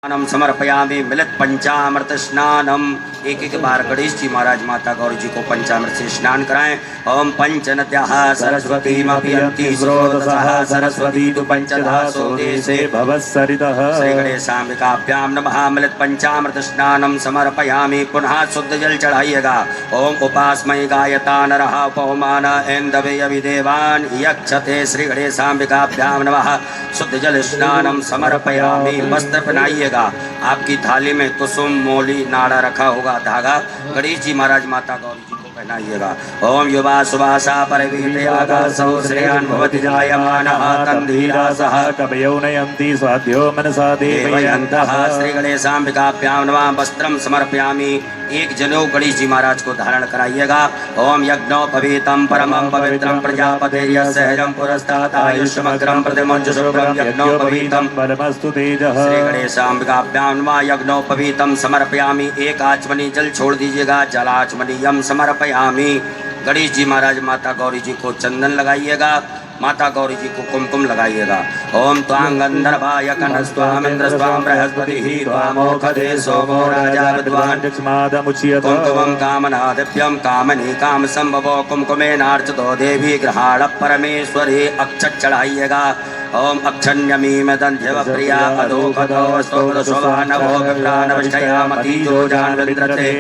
स्नानम समर्पयामि मिलित पंचामृत स्नानम। एक एक बार गणेश जी महाराज माता गौरी जी को पंचामृत से स्नान कराएं। ओम पंचनद्यः सरस्वतीमभियन्ति स्रोतसः सरस्वती तु पंचधा सोदेशे भवस्सरितः। श्री गणेशाम्बिकाभ्यां नमः। मिलित पंचामृत स्नानम समर्पयामि। पुनः शुद्ध जल चढ़ाइएगा। ओम उपास्मय गायता नरः पवमान ऐन्दवे अभिदेवान् यक्षते। श्री गणेशाम्बिकाभ्यां नमः। शुद्ध जल स्नानम समर्पयामि। वस्त्र पहनाइएगा। आपकी थाली में कुसुम मोली नाड़ा रखा होगा, धागा गणेश जी महाराज माता गौरी जी को पहनाइएगा। ओम युवा सुवासा परवीर्यागासौ श्रेयान् भवति जायमानः तन्धीरासः कवयो नयन्ति स्वाध्यो मनसा देवयन्तः। श्री गणेशाम्बिकाभ्यां नमः। वस्त्रम समर्पयामि। एक जनेऊ गणेश जी महाराज को धारण कराइएगा। ओम यज्ञोपवीतं परमं पवित्रं प्रजापतिर्यस्सहजं पुरस्तात् आयुष्मग्रं प्रतिमुञ्जशुभ्रं यज्ञोपवीतं परमस्तु तेजः। श्री गणेशाम्बिकाभ्यां नमः। यज्ञोपवीतं समर्पयामि। एक आचमनी जल छोड़ दीजिएगा। जलाचमनीयम समर्पयामि। गणेश जी महाराज माता गौरी जी को चंदन लगाइएगा। माता गौरी जी को कुमकुम लगाइएगा। ओम त्वां गंधर्वाय कनस्त्वामिन्द्र स्वाम बृहस्पतिः त्वामोखदे सोमो राजा विद्वान् कुमकुमं कामनादिभ्यं कामनी काम संभवो कुमकुमेनार्चितो देवी गृहाण परमेश्वरी। अक्षत चढ़ाइएगा। ओम अक्षण्यमीम दन्ध्यव प्रिया अधोकतो स्तोत्रशोभानवो विप्राणविष्टयामति जो जानविन्द्रते।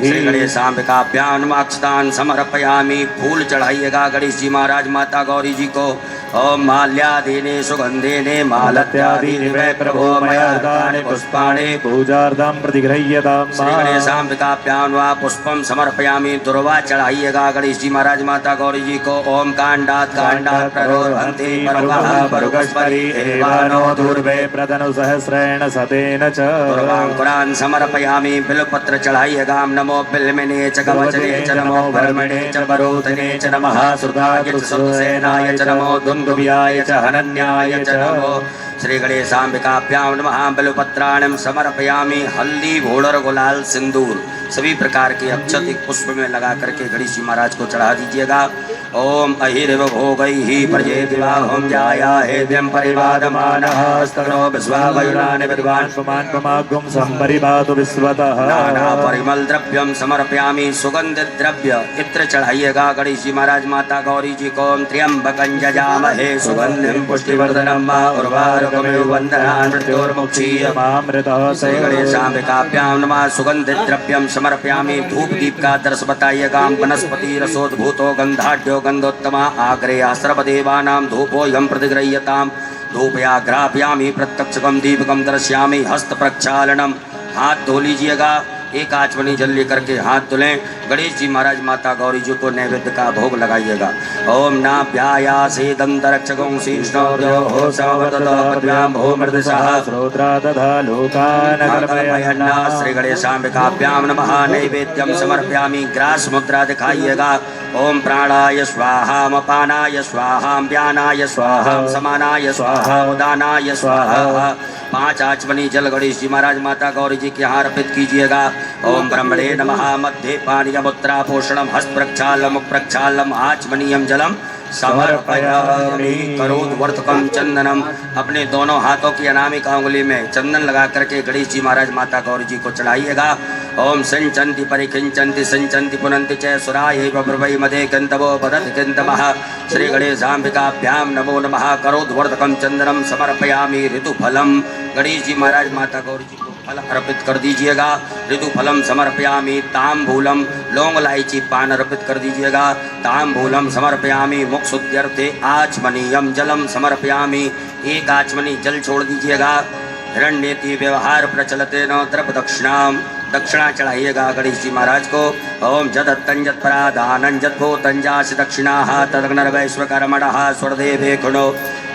श्री गणेशाम्बिकाभ्यां नमः। अक्षतान् समर्पयामि। फूल चढ़ाइएगा गणेश जी महाराज माता गौरी जी को। ओम माल्यादीनि सुगंधीनि मालत्यादीनि वै प्रभो मया हृतानि पुष्पाणि पूजार्थं प्रतिगृह्यताम्। श्री गणेशाम्बिकाभ्यां नमः। पुष्पम समर्पयामि। दुर्वा चढ़ाइएगा गणेश जी महाराज माता गौरी जी को। ओम कांडात् कांडात् प्ररोहन्ति पर्वः परुगस्परि एवानो दूर्वे प्रदनु सहस्रेण सतेन च। दुर्वांकुरान् समर्पयामि। बिल्वपत्र चढ़ाइएगा। नमो बिल्वने च कवचने च नमो भर्मणे च परोधने च नमः। श्रुताय च सुरसेनाय च नमो दुन्दुभ्याय च हनन्याय च नमो। श्री गणेशाम्बिकाभ्यां नमः। बिल्वपत्राणं समर्पयामि। हल्दी घोड़र गुलाल सिंदूर सभी प्रकार के अक्षत एक पुष्प में लगा करके गणेश जी महाराज को चढ़ा दीजिएगा। ओम अहिर्व भोगैः प्रजेति वाहं ध्यायाहेद्यं परिवादमानः स्तनो विश्वावयुनानि विद्वान् पुमान् पुमागुं संपरिवातु विश्वतः। नाना परिमल द्रव्यम समर्पयामि। सुगंधित द्रव्य इत्र चढ़ाइएगा गणेश जी महाराज माता गौरी जी को। त्र्यंबकं यजामहे सुगंधिं पुष्टिवर्धनं वा उर्वारुकमिव बन्धनान् मृत्योर्मुक्षीयमामृतः। श्री गणेशाम्बिकाभ्यां नमः। सुगंधित द्रव्यम समर्पयामि। धूप दीप का दर्श बताइएगा। वनस्पति रसोद्भूतो गंधाढ्यो गंधोत्तमा आग्रेयः सर्वदेवानां धूपोऽयं प्रतिगृह्यताम्। धूपयाग्रापयामि। प्रत्यक्षकं दीपकं दर्शयामि। हस्त प्रक्षालनम। हाथ धो लीजिएगा। एक आचमनी जल लेकर के हाथ धुलें। गणेश जी महाराज माता गौरी जी को नैवेद्य का भोग लगाइएगा। ओम नाभ्यायासे दंतरक्षकं शीर्ष्णोर्यो हो सवततोपद्भ्यां भूमृदशः श्रोत्रा तथा लोकान् कल्पयन्ना। श्री गणेशाम्बिकाभ्यां नमः। नैवेद्यम समर्पयामि। ग्रास मुद्रा दिखाइएगा। ओम प्राणाय स्वाहा अपानाय स्वाहा व्यानाय स्वाहा समानाय स्वाहा उदानाय स्वाहा। 5 आचमनी जल गणेश जी महाराज माता गौरी जी के यहाँ अर्पित कीजिएगा। ओम ब्रह्मणे नमः। मध्ये पानीयमुत्रा पोषणम हस्त प्रक्षालम मुख प्रक्षालम आचमनीयम जलम समर्पयामि। करोद्वर्तकं चंदनम। अपने दोनों हाथों की अनामिका उंगली में चंदन लगा करके गणेश जी महाराज माता गौरी जी को चढ़ाइएगा। ओम सिंचन्ति परिकिंचन्ति सिंचन्ति पुनन्ति च सुरायैव ब्रवै मदे गन्धवो वदति गन्धवः। श्री गणेशाम्बिकाभ्यां नमो नमः। करोद्वर्तकं चंदनम समर्पयामि। ऋतुफलम गणेश जी महाराज माता गौरी जी को फल अर्पित कर दीजिएगा। ऋतुफलम समर्पयामि। ताम्बूलम लौंग इलायची पान अर्पित कर दीजिएगा। ताम्बूलम समर्पयामि। मुख शुद्ध्यर्थे आचमनीयम जलम समर्पयामि। एक आचमनी जल छोड़ दीजिएगा। हिरण्येति व्यवहार प्रचलते न द्रव दक्षिणाम। दक्षिणा चढ़ाइएगा गणेश जी महाराज को। ओम जदत्तं जत्पराधानं जद्भूतंजासि दक्षिणाः तदग्नर्वैश्वकर्मणः स्वर्देवे खुणो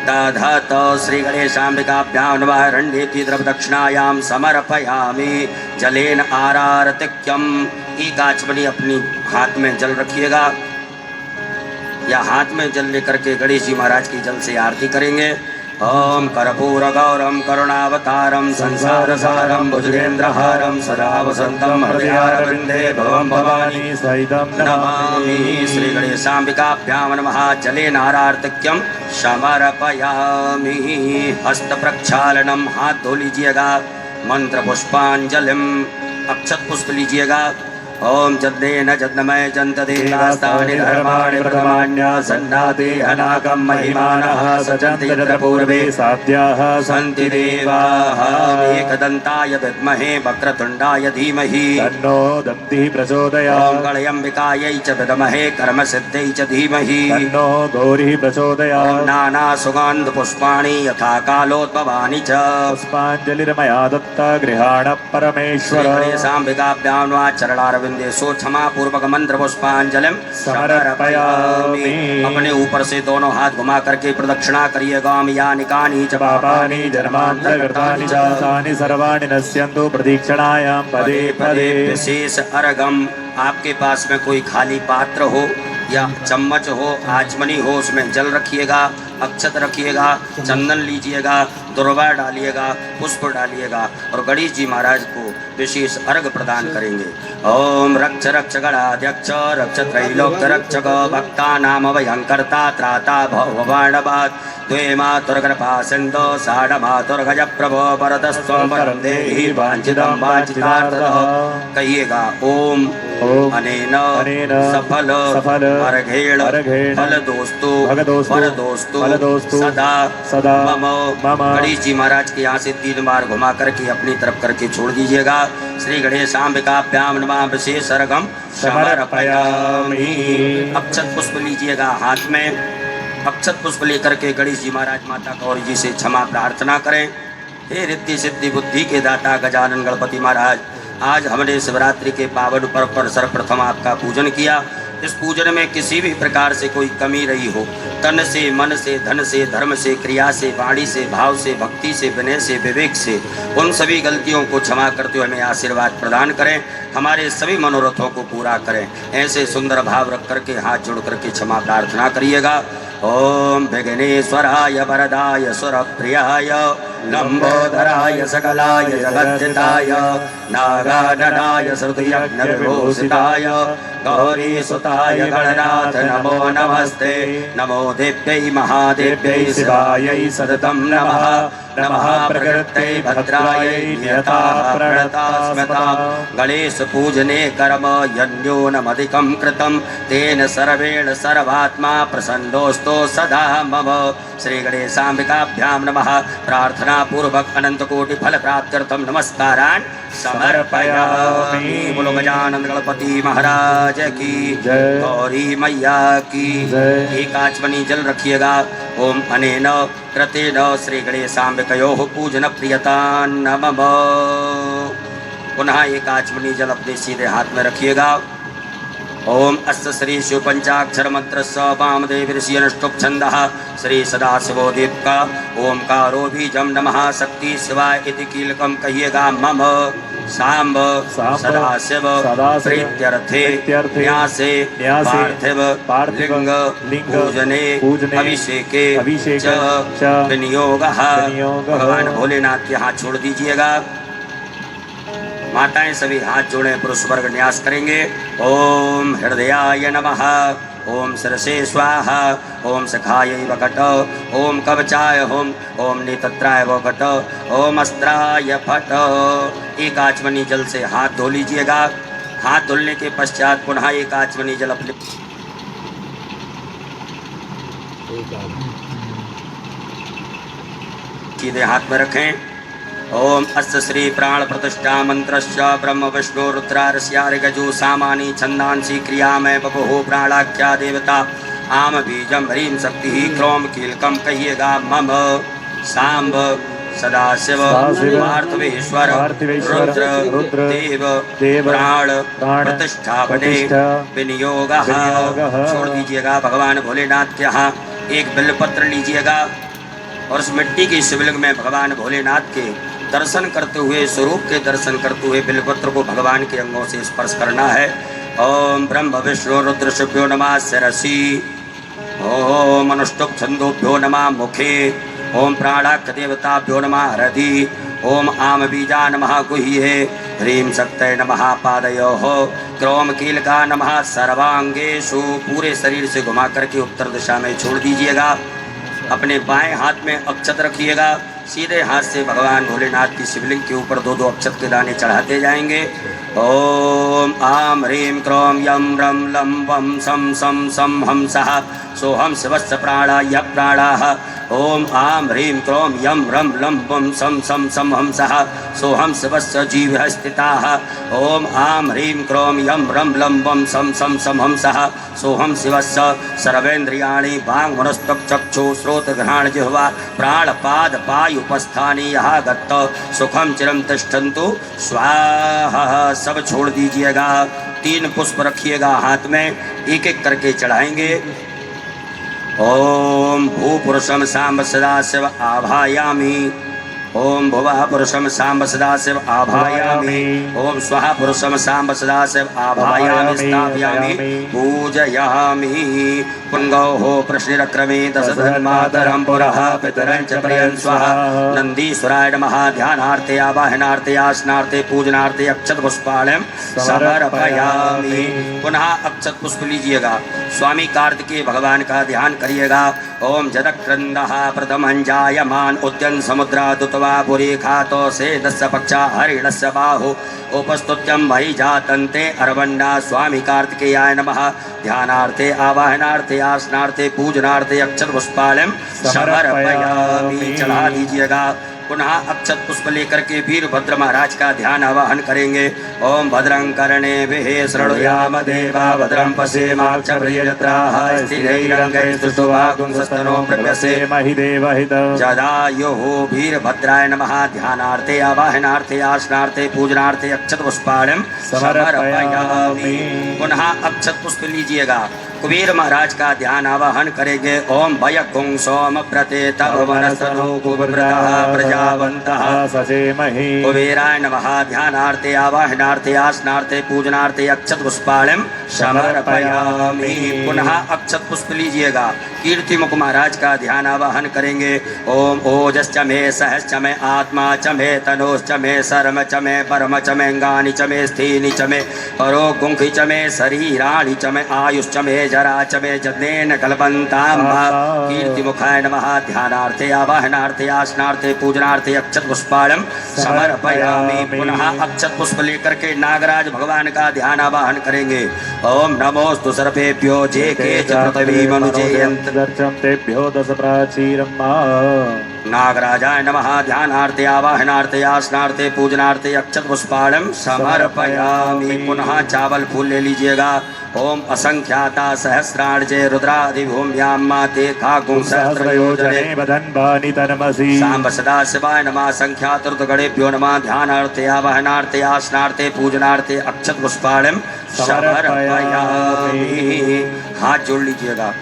दधत। श्री गणेशाम्बिकाभ्यां नमः। हिरण्येति द्रव दक्षिणायां समर्पयामि। जलेन आरारतिक्यम। एक आचमनी अपनी हाथ में जल रखिएगा या हाथ में जल लेकर के गणेश जी महाराज की जल से आरती करेंगे। ओम कर्पूर गौरम करुणावतारम संसारसारम भुजगेन्द्रहारम सदा वसंतम हृदयारविंदे भवम भवानी सहितं नमामि। श्री गणेशाम्बिकाभ्यां नमः। जलेनारार्तिक्यम समर्पयामि। हस्त प्रक्षालनम। हाथ धो लीजिएगा। मंत्र पुष्पांजलिम अक्षत पुष्प लीजिएगा। ओम जद्देन जद्नमय जन्तदेवास्तानि धर्माणि प्रथमान्यासन्नाति अनाकं महिमानः सचन्ति तत्र पूर्वे साध्याः सन्ति देवाः। एकदन्ताय विद्महे वक्रतुण्डाय धीमहि तन्नो दन्तिः प्रचोदयात्। ओम गणयम्बिकायै च विद्महे कर्मसिद्ध्यै च धीमहि तन्नो गौरिः प्रचोदयात्। ओम नाना सुगन्ध पुष्पाणि यथा कालोद्भवानि च पुष्पाञ्जलिर्मया दत्ता गृहाण परमेश्वर। गणेशाम्बिकाभ्यां वा चरणारविन्देषु क्षमापूर्वक मंत्र पुष्पांजलिं समर्पयामि। अपने ऊपर से दोनों हाथ घुमा करके प्रदक्षिणा करिएगा। यानि कानि च पापानि जन्मान्तर्गतानि च तानि सर्वाणि नश्यन्तु प्रदक्षिणायां पदे पदे। विशेष अर्घम आपके पास में कोई खाली पात्र हो या चम्मच हो, आचमनी हो, उसमें जल रखिएगा, अक्षत रखिएगा, चंदन लीजिएगा, दुर्वा डालिएगा, पुष्प डालिएगा और गणेश जी महाराज को विशेष अर्घ प्रदान करेंगे। ओम रक्ष रक्ष गणाध्यक्ष रक्ष त्रैलोक्य रक्षक भक्ता नाम भयंकर्ता त्राता भवाणवाद द्वे मातुर्कृपा सिंधो साढ़ मातुर्गज प्रभो वरदस्त्वं वरं देहि वांछितं वांछितार्थः। कहिएगा ओम अनेन सफल अर्घेण फलदोस्तु वरदोस्तु सदा मम। गणेश जी महाराज के यहाँ से 3 बार घुमा करके अपनी तरफ करके छोड़ दीजिएगा। श्री गणेशाम्बिकाभ्यां नमः विशेष अर्घम समर्पयामि। अक्षत पुष्प लीजिएगा हाथ में। अक्षत पुष्प लेकर के गणेश जी महाराज माता गौरी जी से क्षमा प्रार्थना करें। हे रिद्धि सिद्धि बुद्धि के दाता गजानन गणपति महाराज, आज हमने शिवरात्रि के पावन पर्व पर सर्वप्रथम आपका पूजन किया। इस पूजन में किसी भी प्रकार से कोई कमी रही हो, तन से, मन से, धन से, धर्म से, क्रिया से, वाणी से, भाव से, भक्ति से, विनय से, विवेक से, उन सभी गलतियों को क्षमा करते हुए हमें आशीर्वाद प्रदान करें, हमारे सभी मनोरथों को पूरा करें। ऐसे सुंदर भाव रख करके हाथ जोड़ करके क्षमा प्रार्थना करिएगा। ओम विघ्नेश्वराय वरदाय सुरप्रियाय लंबोदराय सकलाय जगद्धिताय नागाननाय श्रुतियज्ञविभूषिताय गौरीसुताय गणनाथ नमो नमस्ते। नमो देव्यै महादेव्यै शिवायै सततं नमः। नमः प्रकृत्यै भद्रायै नियता प्रणता स्मृता। गणेश पूजने कर्म यन्योनमधिकं कृतं तेन सर्वेण सर्वात्मा प्रसन्नोऽस्तु सदा मम। श्री गणेशाम्बिकाभ्यां नमः। प्रार्थना पूर्वक अनंत कोटि फल प्राप्त्यर्थम नमस्कारान् समर्पयामि। बोलो गजानन गणपति महाराज की जय, गौरी मैया की जय। एक आचमनी जल रखिएगा। ओम अनेन कृतेन श्री गणेशाम्बिकयोः पूजन प्रियतां नमः। पुनः एक आचमनी जल अपने सीधे हाथ में रखिएगा। ओम अस्य श्री शिव पंचाक्षर मंत्र स वामदेव ऋषि अनुष्टुप छंदः श्री सदाशिवो दीप्का ओमकारो बीजम नमः। शक्ति शिवाय इति कीलकम कहिएगा। मम सांब सदाशिव प्रीत्यर्थे न्यासे पार्थिव लिंग पूजने अभिषेके च विनियोगः। भगवान भोलेनाथ के हाथ छोड़ दीजिएगा। माताएं सभी हाथ जोड़े पुरुष वर्ग न्यास करेंगे। ओम हृदयाय नमः। ओम सरसे स्वाहा। ओम सखायै वकट। ओम कवचाय होम। ओम नेत्राय वकट। ओम अस्त्राय फट। एक आचमनी जल से हाथ धो लीजिएगा। हाथ धुलने के पश्चात पुनः एक आचमनी जल अपने सीधे हाथ में रखें। ओम अस्य श्री प्राण प्रतिष्ठा मंत्रश्च ब्रह्म विष्णु रुद्रारस्यार्गजु सामानी छंदांसी क्रियामय बभुः प्राणाख्या देवता आम बीजम ह्रीं शक्ति क्रोम कीलकम कहिएगा। मम सांब सदाशिव पार्थिवेश्वर रुद्र देव प्राण प्रतिष्ठापने विनियोगः। छोड़ दीजिएगा। भगवान भोलेनाथ के यहाँ एक बिल्वपत्र लीजिएगा और उस मिट्टी की शिवलिंग में भगवान भोलेनाथ के दर्शन करते हुए, स्वरूप के दर्शन करते हुए बिल्वपत्र को भगवान के अंगों से स्पर्श करना है। ओम ब्रह्म विष्णु रुद्र शिव्यो नमः शिरसि। ओम अनुष्टुप छंदोभ्यो नमः मुखे। ओम प्राणाख्य देवताभ्यो नमः हृदि। ओम आम बीजा नमः गुह्ये। ह्रीं शक्तये नमः पादयोः। क्रोम कीलका नमः सर्वांगेषु। पूरे शरीर से घुमा करके उत्तर दिशा में छोड़ दीजिएगा। अपने बाएं हाथ में अक्षत रखिएगा। सीधे हाथ से भगवान भोलेनाथ की शिवलिंग के ऊपर 2-2 अक्षत के दाने चढ़ाते जाएंगे। ओम आम ह्रीं क्रोम यम रम लम वम सम सम सम हंसः सोहम शिवस्य प्राणाय प्राणाः। ओम आम ह्रीं क्रोम यम रम लम वम सम सम सम हंसः सोहम शिवस्य जीवः स्थिताः। ओम आम ह्रीं क्रोम यम रम लम वम सम सम सम हंसः सोहम शिवस्य सर्वेन्द्रियाणि वाङ् मनस्तक चक्षु श्रोत घ्राण जिह्वा प्राणपाद पायुपस्थानि यः गत्त सुखम चिरं तिष्ठन्तु स्वाहा। सब छोड़ दीजिएगा। 3 पुष्प रखिएगा हाथ में, एक एक करके चढ़ाएंगे। ओम भूपुरुषम सांब सदाशिव आभायामि। ओम भुवः पुरुषम सांब सदाशिव आभायामि। ओम स्वः पुरुषम सांब सदाशिव आभायामि स्थापयामि पूजयामि। पुंगौः प्रश्निरक्रमे दशधन्मातरं पुरः पितरं च प्रियं स्वः। नंदीश्वराय नमः। ध्यानार्थे आवाहनार्थे आसनार्थे पूजनार्थे अक्षत पुष्पाणं समर्पयामि। पुनः अक्षत पुष्प लीजिएगा। स्वामी कार्तिकेय भगवान का ध्यान करिएगा। ओम जदक्रंदः प्रथमं जायमान उद्यन समुद्रादुतवा पुरी खातो से दस्य पक्षा हरिणस्य बाहु उपस्तुत्यं मयि जातन्ते अरवन्ना। स्वामी कार्तिकेयाय नमः। ध्यानार्थे आवाहनार्थे आसनार्थे पूजनार्थे अक्षत पुष्पाणं समर्पयामि। चढ़ा दीजिएगा। पुनः अक्षत पुष्प लेकर के वीरभद्र महाराज का ध्यान आवाहन करेंगे। ओम भद्रं कर्णेभिः शृणुयाम देवा भद्रं पश्येमाक्षप्रियजत्राः स्थिरैरङ्गैस्तुष्टुवागुंसस्तनो प्रव्यसेमहि देवहितं जदायुः। वीरभद्राय नमः। ध्यानार्थे आवाहनार्थे आसनार्थे पूजनार्थे अक्षत पुष्पाणं समर्पयामि। पुनः अक्षत पुष्प लीजिएगा। कुबेर महाराज का ध्यान आवाहन करेंगे। ओम भयकुं सोम प्रतेत वनस्तनो कुबेरः प्रजावन्तः सचेमहि। कुबेराय नमः। ध्यानार्थे आवाहनार्थे आसनार्थे पूजनार्थे अक्षत पुष्पाणं समर्पयामि। पुनः अक्षत पुष्प लीजिएगा। कीर्तिमुख महाराज का ध्यान आवाहन करेंगे। ओम ओजश्च मे सहश्च मे आत्मा च मे तनोश्च मे शर्म च मे परम च मे अंगानि च मे स्थीनि च मे परो गुंखि च मे शरीराणि च मे आयुश्च मे जरा च मे जनेन कल्पन्ताम्। कीर्तिमुखाय नमः। ध्यानार्थे आवाहनार्थे आसनार्थे पूजनार्थे अक्षत पुष्पाणं समर्पयामि। पुनः अक्षत पुष्प लेकर के नागराज भगवान का ध्यान आवाहन करेंगे। ओम नमोस्तु सर्वेभ्यो जे के च पृथ्वी मनुजेयन्त दर्शं तेभ्यो दश प्राचीरं। नागराजाय नमः। ध्यानार्थे आवाहनार्थे आसनार्थे पूजनार्थे अक्षत पुष्पाणं समर्पयामि। पुनः चावल फूल ले लीजिएगा। ओम असंख्याता सहस्रार्जे रुद्रादिभूम्यां माते खाकुं सहस्रयोजने वदन्वानि तन्मसि। सांब सदाशिवाय नमः। संख्यातुर्गणेभ्यो नमः। ध्यानार्थे आवाहनार्थे आसनार्थे पूजनार्थे अक्षत पुष्पाणं समर्पयामि। हाथ जोड़ लीजिएगा।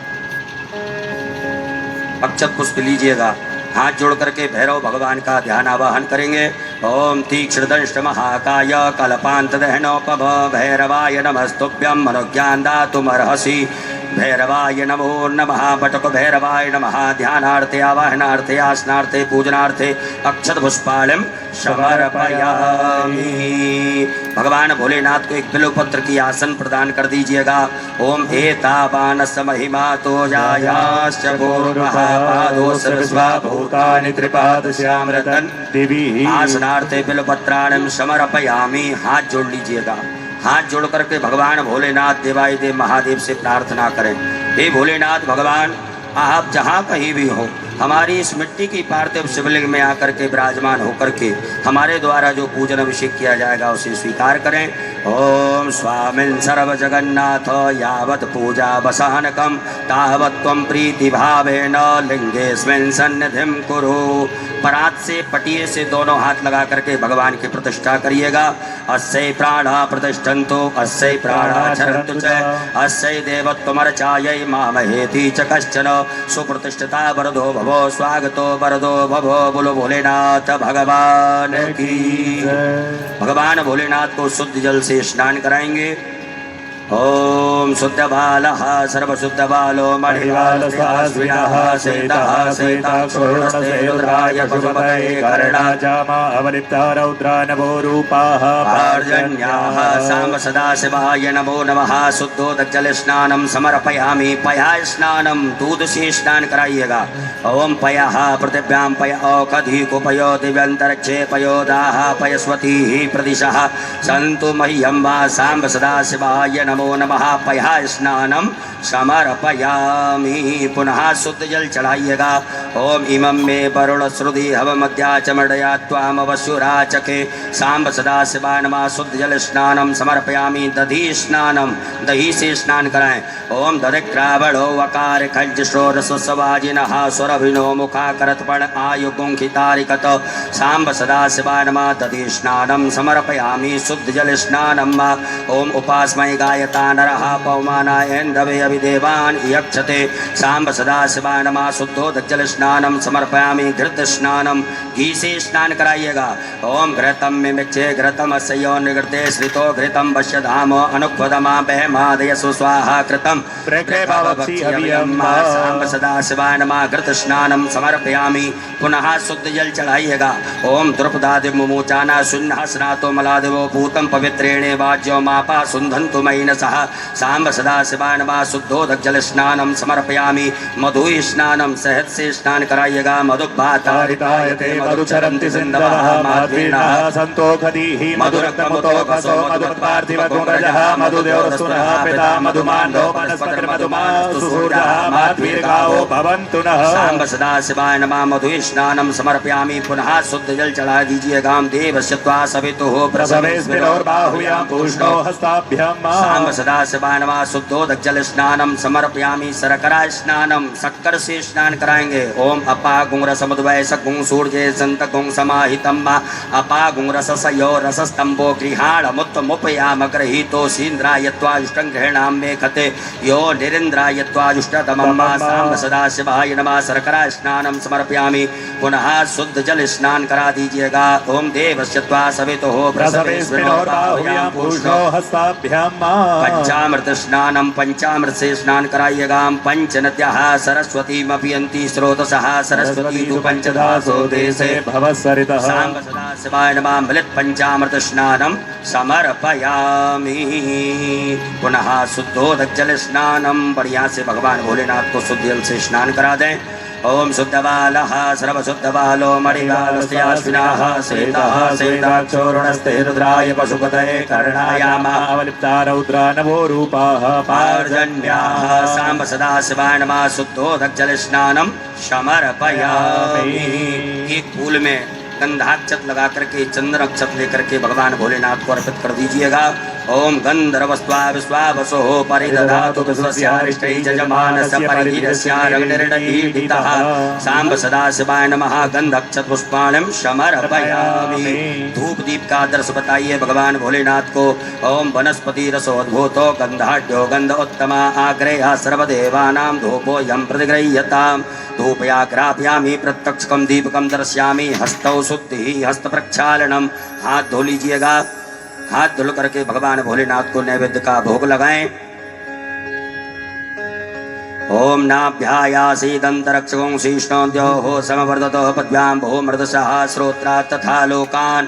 अक्षत पुष्प लीजिएगा। हाथ जोड़ करके भैरव भगवान का ध्यान आवाहन करेंगे। ओम तीक्ष्णदंष्ट महाकाय कल्पांत दहनोपभ भैरवाय नमस्तुभ्यं मनोज्ञान दातुमर्हसि। भैरवाय नमो नमः। बटक भैरवाय नमः। ध्यानार्थे आवाहनार्थे आसनार्थे पूजनार्थे अक्षत पुष्पाणं समर्पयामि। भगवान भोलेनाथ को एक बिल्वपत्र की आसन प्रदान कर दीजिएगा। ओम एतावानस्य महिमा तो जायाश्च पूर्वः पादोऽस्य विश्वभूतानि त्रिपादश्यामृतं दिवि। आसनार्थे बिल्वपत्राणं समर्पयामि। हाथ जोड़ लीजिएगा। हाथ जोड़ करके भगवान भोलेनाथ देवादिदेव महादेव से प्रार्थना करें। हे भोलेनाथ भगवान, आप जहाँ कहीं भी हो, हमारी इस मिट्टी की पार्थिव शिवलिंग में आकर के विराजमान होकर के हमारे द्वारा जो पूजन अभिषेक किया जाएगा उसे स्वीकार करें। ओम स्वामिन् सर्व जगन्नाथ यावत् पूजा वसानकम तावत् त्वं प्रीति भावेन लिंगेस्मिन् सन्निधिं कुरु। परात से पटिए से दोनों हाथ लगा करके भगवान की प्रतिष्ठा करिएगा। अस्यै प्राणा प्रतिष्ठन्तु अस्यै प्राणा चरन्तु च अस्यै देवत्वमर्चायै मामहेति च कश्चन। सुप्रतिष्ठिता वरदो भवो स्वागतो वरदो भवो। बोलो भोलेनाथ भगवान की। भगवान भोलेनाथ को शुद्ध जल से स्नान कराएंगे। ओम ओम शुद्ध बालः सर्वशुद्ध बालो मणिवालस्वाश्विनः श्वेतः श्वेताक्षोणस्ते रुद्राय पशुपतये कर्णाजामा अवलिप्ता रौद्रा नभो रूपाः पार्जन्याः साम्ब सदाशिवाय नमो नमः। शुद्धोदकजल स्नानं समर्पयामि। पया स्नानं दूध से स्नान कराइएगा। ओम पयः पृथिव्यां पय औषधीकुपयो दिव्यन्तरिक्षे पयोदाः पयस्वती प्रदिशः सन्तु मह्यं वा। साम्ब सदाशिवाय नमो नमः। पयः स्नानं समर्पयामि। पुनः शुद्ध जल चढ़ाइएगा। ओम इमं मे वरुण श्रुति हवमद्या चमडया त्वामवसुराचके। साम्ब सदाशिवाय नमः। शुद्ध जल स्नानं समर्पयामि। दधि स्नानं दही से स्नान कराएं। ओम दधिक्रावणो वकार खज्ज षोडशवाजिनः सुरभिनो मुखाकरत्पण आयुगुंखितारिकत। साम्ब सदाशिवाय नमः। दधि स्नानं समर्पयामि। शुद्ध जल स्नानं ओम उपास्मय गायता नरः पवमानायेन्द्रवे अभिदेवान् यक्षते। साम्ब सदाशिवाय नमः। शुद्धोदकजल स्नानं समर्पयामि। घृत स्नानं घी से स्नान कराइएगा। ओम घृतं मिमिक्षे घृतं अस्यो निगृते श्रितो घृतं वश्यधाम अनुक्वदमा बहमादयसु स्वाहा कृतं साम्ब सदाशिवाय नमः। घृत स्नानं समर्पयामि। पुनः शुद्ध जल चढ़ाइएगा। ओम द्रुपदादि मुमोचाना शून्य स्नातो मलादिवो भूतं पवित्रेणे वाज्यो मापा सुंधन्तु मयिनसः। साम्ब सदाशिवाय नमः। शुद्धोदकजल स्नानं समर्पयामि। मधु स्नानं शहद से स्नान कराइएगा। मधुभातारितायते मधुचरन्ति सिन्धवः माध्वीनः सन्तोषधीः मधुरक्तमुतोकसो मधुमत्पार्थिवगुणजः मधुदेवरस्तुनः पिता मधुमान्धो वनस्पतिर्मधुमासुसूर्यः माध्वीर्गावो भवन्तु नः। साम्ब सदाशिवाय नमः। मधु स्नानं समर्पयामि। पुनः शुद्ध जल चढ़ा दीजिएगा। देवस्य त्वा सवितुः प्रसवेस्मिनोर्बाहुयां पूष्णो हस्ताभ्यां। साम्ब सदाशिवाय नमः। शुद्धोदकजल स्नानं समर्पयामि। शर्करा स्नानं शक्कर से स्नान कराएंगे। ओम अपा गुंरस मधुवैस गुं सूर्ये संत गुं समाहितं अपा गुंरस सयो रसस्तंभो गृहाण मुत्त मुपयाम ग्रहीतो सीन्द्रायत्वाजुष्टं गृहणां मे खते यो निरिन्द्रायत्वाजुष्टतमं। साम्ब सदाशिवाय नमः। शर्करा स्नानं समर्पयामि। पुनः शुद्ध जल स्नान करा दीजिएगा। ओम देवस्य त्वा सवितुः प्रसवेस्मिनोर्बाहुयां पूष्णो हस्ताभ्यां। पंचामृत स्नानं पंचामृत से स्नान कराइएगा। पंचनद्यः सरस्वतीमपियन्ति स्रोतसः सरस्वती तु पंचधासो देशे भवसरितः। साम्ब सदाशिवाय नमः। मृत पंचामृत स्नानं समर्पयामि। पुनः शुद्धोदकजल स्नानं बढ़िया से भगवान भोलेनाथ को शुद्ध जल से स्नान करा दें। ओम शुद्ध बालः सर्वशुद्ध बालो मणिवालस्याश्विनः श्वेतः श्वेताक्षोरुणस्ते रुद्राय पशुपतये कर्णायामा अवलिप्ता रौद्रा नभो रूपाः पार्जन्याः। साम्ब सदाशिवाय नमः। शुद्धोदकजल स्नानं समर्पयामि। एक फूल में गंधाक्षत लगा करके चंद्राक्षत लेकर के भगवान भोलेनाथ को अर्पित कर दीजिएगा। ओम गंधर्वस्त्वा विश्वावसो परिदधातु विश्वस्यारिष्टै जजमानस्य परिधीरस्यारग्निर्णीडितः। साम्ब सदाशिवाय नमः। गंधक्षत पुष्पाणं समर्पयामि। धूप दीप का आदर्श बताइए भगवान भोलेनाथ को। ओम वनस्पति रसोद्भूतो गंधाढ्यो गंध उत्तमा आग्रेयः सर्वदेवानां धूपोऽयं प्रतिगृह्यताम्। धूपयाग्रापयामि प्रत्यक्षकं दीपकं दर्शयामि। हस्तौ शुद्धि हस्त प्रक्षालनम। हाथ धो लीजिएगा। हाथ धुल करके भगवान भोलेनाथ को नैवेद्य का भोग लगाएं। ओम नाभ्यायासीदंतरक्षगुं शीष्णोद्योः समवर्धतो पद्भ्यां भूमृदसः श्रोत्रा तथा लोकान्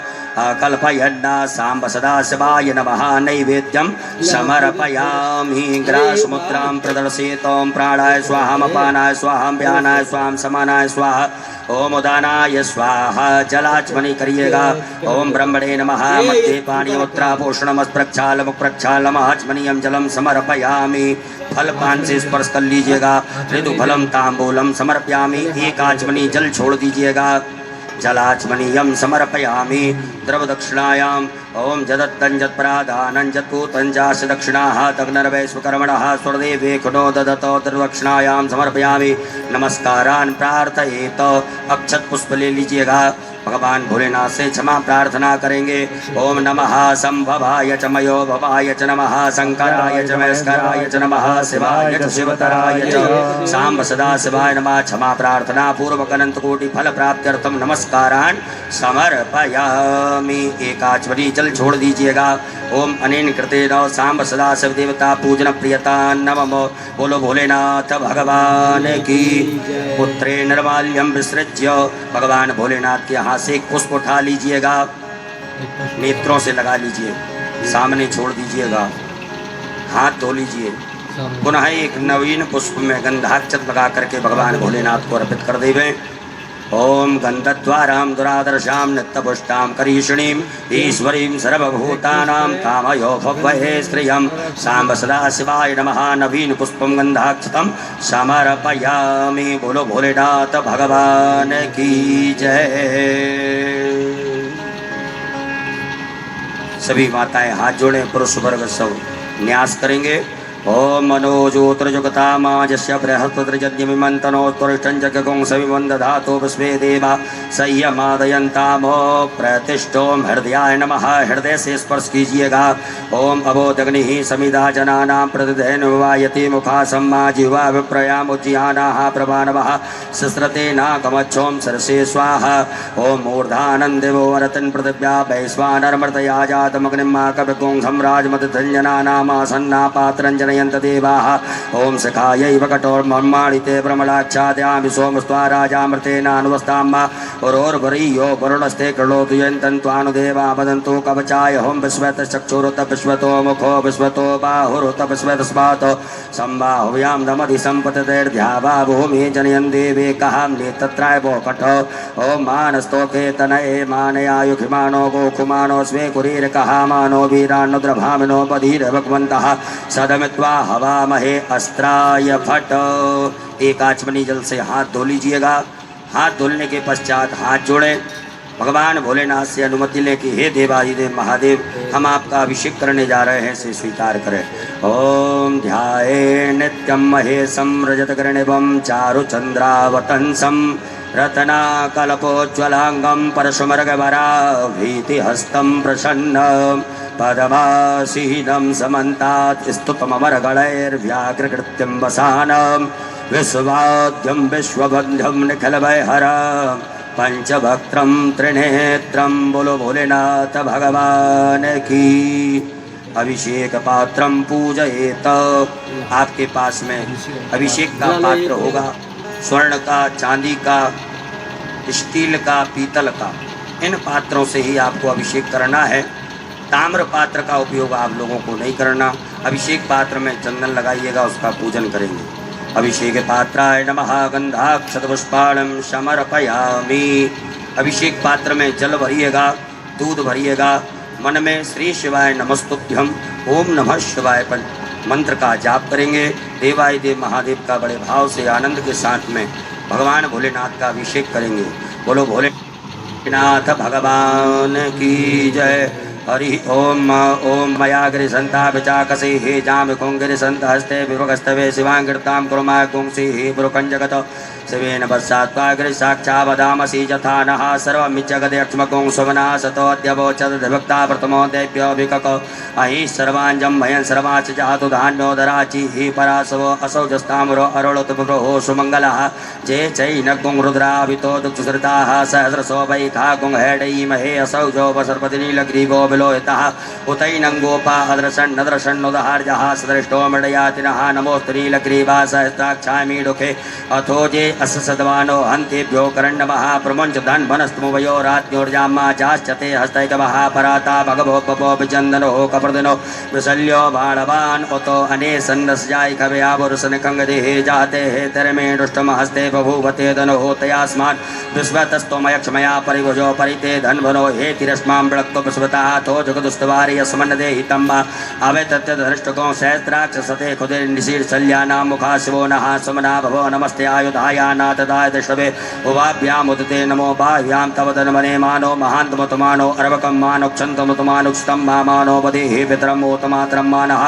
कल्पयन्ना। साम्ब सदाशिवाय नमः। नैवेद्यं समर्पयामि। ग्रासमुद्रां प्रदर्शयेत्। ओम प्राणाय स्वाहा अपानाय स्वाहा व्यानाय स्वाहा समानाय स्वाहा। ओम उदानाय स्वाहा। जलाचमनी करिएगा। ओम ब्रह्मणे नमः। मध्ये पाणिमुत्रा पोषणमस् प्रक्षालम प्रक्षालम आचमनीयं जलम समर्पयामि। फल पान से स्पर्श कर लीजिएगा। ऋतु फलम तांबूलम समर्पयामि। एक आचमनी जल छोड़ दीजिएगा। जलाचमनीयं समर्पयामि। द्रव दक्षिणायाम ओम जदत्तं जत्पराधानं जत्पूतं जास्य दक्षिणाः तग्नर्वैश्वकर्मणः स्वर्देवे खुनो ददतो दक्षिणायां समर्पयामि। नमस्कारान् प्रार्थयेत। अक्षत पुष्प ले लीजिएगा। भगवान भोलेनाथ से क्षमा प्रार्थना करेंगे। ओम नमः संभवाय च मयो भवाय च नमः शंकराय च महेश्वराय च नमः शिवाय च शिवतराय च सांब सदा शिवाय नमः। क्षमा प्रार्थना पूर्वक अनंत कोटि फल प्राप्त्यर्थम नमस्कारान् समर्पयामि। एकाचमनी जल छोड़ दीजिएगा। ओम अनेन कृते नौ सांब सदा शिव देवता पूजन प्रियता नमः। बोलो भोलेनाथ भगवान की। पुत्रे निर्माल्यम विसृज्य भगवान भोलेनाथ के हाथ से एक पुष्प उठा लीजिएगा, नेत्रों से लगा लीजिए, सामने छोड़ दीजिएगा, हाथ धो लीजिए। पुनः एक नवीन पुष्प में गंधाक्षत लगा करके भगवान भोलेनाथ को अर्पित कर देवे। ओम गंधद्वारां दुरादर्शां नित्यपुष्टां करीषणीं ईश्वरीं सर्वभूतानां कामयो भवहे स्त्रियं सांब सदा शिवाय नमः। नवीन पुष्पम गंधाक्षतम समर्पयामि। बोलो भोलेनाथ भगवान की जय। सभी माताएं हाथ जोड़े, पुरुष वर्ग सब न्यास करेंगे। ओम मनोजोत्रजुगतामाजस्य बृहस्पतिर्यज्ञमिमन्तनोत्तरिष्ठं जगगुं सविवन्दधातो विश्वे देवा संयमादयन्तामो प्रतिष्ठोम। हृदयाय नमः। हृदय से स्पर्श कीजिएगा। ओम अबोधग्निः समिधा जनानां प्रतिधेन वायति मुखा सम्मा जिह्वा विप्रयाम उज्जियानाः प्रभानवः सस्रते नाकमच्छोम सरसे स्वाहा। ओम मूर्धानन्देवो वरतन् पृथिव्या वैश्वानरमर्तया जातमग्निमाकविगुं सम्राजमदधञ्जनानामासन्ना पात्रञ्जनयन्त देवाः। ओम सखायै वकटोर्मर्माणिते प्रमलाच्छाद्यामि सोमस्त्वा राजामृतेनानुवस्ताम् उरोर्वरीयो वरुणस्ते कृणोतु यन्तन्त्वानुदेवा वदन्तु कवचाय होम विश्वतश्चक्षुरुत विश्वतो मुखो विश्वतो बाहुरुत विश्वतस्मात् सम्बाहुव्यां दमधि सम्पततेर्ध्यावा भूमि जनयन् देवे कहां नेतत्राय वो कठ। ओम मानस्तोके तनये मानयायुखिमानो गोखुमानो स्वे कुरीर कहामानो वीरान्नुद्रभामिनो बधीर भगवन्तः सदमित्वा हवामहे अस्त्राय फट। एक आचमनी जल से हाथ धो लीजिएगा। हाथ धोने के पश्चात हाथ जोड़े, भगवान भोलेनाथ से अनुमति लें कि हे देवादिदेव महादेव, हम आपका अभिषेक करने जा रहे हैं, से स्वीकार करें। ओम ध्याये नित्यं महेशं रजतकर्णिवं चारुचंद्रावतंसं रत्नाकल्पोज्ज्वलांगं परशुमर्गवराभीतिहस्तं प्रसन्नं पदमासीनं समन्तात् स्तुतममरगणैर्व्याघ्रकृत्यं वसानं विश्वाद्यं विश्वबन्धं निखिलभयहरं पंचभक्त्रं त्रिनेत्रं। बोलो भोलेनाथ भगवान की। अभिषेक पात्रम पूजयेत। आपके पास में अभिषेक का पात्र होगा, स्वर्ण का, चांदी का, स्टील का, पीतल का। इन पात्रों से ही आपको अभिषेक करना है। ताम्र पात्र का उपयोग आप लोगों को नहीं करना। अभिषेक पात्र में चंदन लगाइएगा, उसका पूजन करेंगे। अभिषेक पात्राय नमः गंधाक्षतपुष्पाणं समर्पयामि। अभिषेक पात्र में जल भरिएगा, दूध भरिएगा। मन में श्री शिवाय नमस्तुभ्यम ओम नमः शिवाय मंत्र का जाप करेंगे। देवादिदेव महादेव का बड़े भाव से आनंद के साथ में भगवान भोलेनाथ का अभिषेक करेंगे। बोलो भोलेनाथ भगवान की जय। हरि ओम। ओम मया गिरिसंता विचाकसे हे जाम कुंगिरिसंत हस्ते विभगस्तवे शिवांगीर्तां कुर्मा कुंसी हे पुरुकं जगत शिवेन वत्सात्वा गिरिसाक्षावदामसि यथा नः सर्वमिच्यगदेक्ष्मकुं सुमना सतोऽद्यवोचद्विभक्ता प्रथमो दैव्योऽभिकक अहि सर्वाञ्जं भयन् सर्वाच जातु धान्योदराचि हि परासवो असौजस्ताम्रो अरुळतुभ्रोः सुमङ्गलः जे चैनकुं रुद्रावितो दुःखसृताः सहस्रशो वैखा कुंहेडैमहे असौजो वसर्पतिनीलग्रीवो विलोहितः उतैनं गोपा अदृशन्नदृशन्नुदहार्यः सदृष्टो मृडयातिनः नमोस्तुनीलग्रीवा सहस्राक्षामीडुखे अथो जे अससद्वानो हन्तेभ्यो करण्डमः प्रमुञ्च धन्वनस्तमुवयो रात्न्योर्जाम्मा चाश्चते हस्तैकवः पराता भगवो पपो विचन्दनो कप्रदिनो विशल्यो बाणवान् उतो अने सन्नस्याय कवयावरुसनखङ्गदेहे जाते हे तरमे दुष्टम हस्ते बभूवते धनो तयास्मान् विश्वतस्तोमयक्षमया परिभुजो परिते धन्वनो हे तिरस्मां विळक्तो विश्वतः समर्थो जगदुस्तवारे यस्मन्न देहितं वा अवे तत्यधृष्टको सहस्राक्षसते खुदे निशीर शल्यानां मुखा शिवो नः समना भवो नमस्ते आयुधाय नाथदाय दशवे उवाभ्याम् उदते नमो बाह्यां तव तन्मने मानो महान्तमुतमानो अर्वकं मानोक्षन्तमुतमानुक्षतं मानो वदेहि पितरमोतमात्रं मानः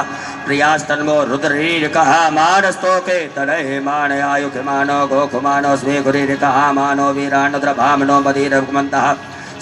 प्रियास्तन्मो रुद्रीरिकः मानस्तोके तडहे मानयायुखे मानो गोखुमानो स्वे गुरीरिकः मानो वीरानुद्रभामनो बधीरघुमन्तः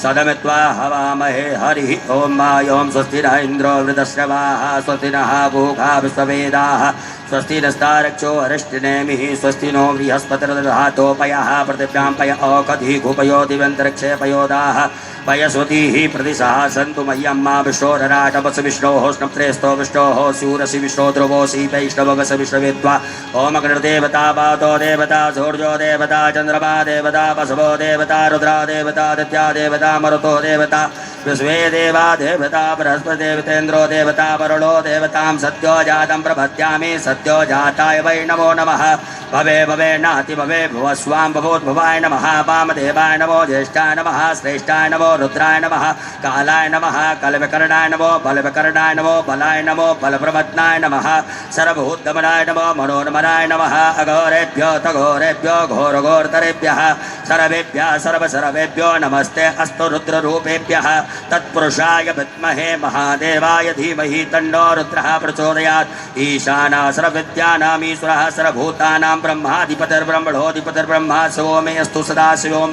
सदमित्वा हवामहे हरिः ॐ मायों स्वस्ति न इन्द्रो वृतश्रवाः स्वस्ति नः भूखा विश्ववेदाः स्वस्ति नस्तारक्षो हरिष्टिनेमिः स्वस्ति नो बृहस्पतिर्दधातोपयः पृथिव्यां पय औषधि घुपयो दिव्यन्तरिक्षे पयोदाः पयस्वतीः प्रतिशः सन्तु मह्यं मा विष्णोरराटपस विष्णोः स्नप्त्रेस्तो विष्णोः सूरसि विष्णो ध्रुवोऽसि वैष्णववस विश्ववेद्वा ॐ अग्निर्देवता पातो देवता सूर्यो देवता चन्द्रमा देवता वसवो देवता रुद्रा देवता दित्या देवता मरुतो देवता विश्वे देवा देवता बृहस्पति देवतेन्द्रो देवता वरुणो देवतां सत्यो जातं प्रपद्यामि सत्यो जाताय वै नमो नमः भवे भवे नाति भवे भुवस्वां भवोद्भवाय नमः वामदेवाय नमो ज्येष्ठाय नमः श्रेष्ठाय नमो रुद्राय नमः कालाय नमः कलविकर्णाय नमो बलविकर्णाय नमो बलाय नमो बलप्रपत्नाय नमः सर्वभूतदमनाय नमो मनोन्मनाय नमः अघोरेभ्यो तघोरेभ्यो घोरघोरतरेभ्यः सर्वेभ्यः सर्वसर्वेभ्यो नमस्ते अस्तु रुद्ररूपेभ्यः तत्पुरुषाय विद्महे महादेवाय धीमहि तन्नो रुद्रः प्रचोदयात् ईशाना सर्वविद्यानामीश्वरः सर्वभूतानां ब्रह्माधिपतिर्ब्रह्मणोऽधिपतिर्ब्रह्मा शिवो मे अस्तु सदा शिवों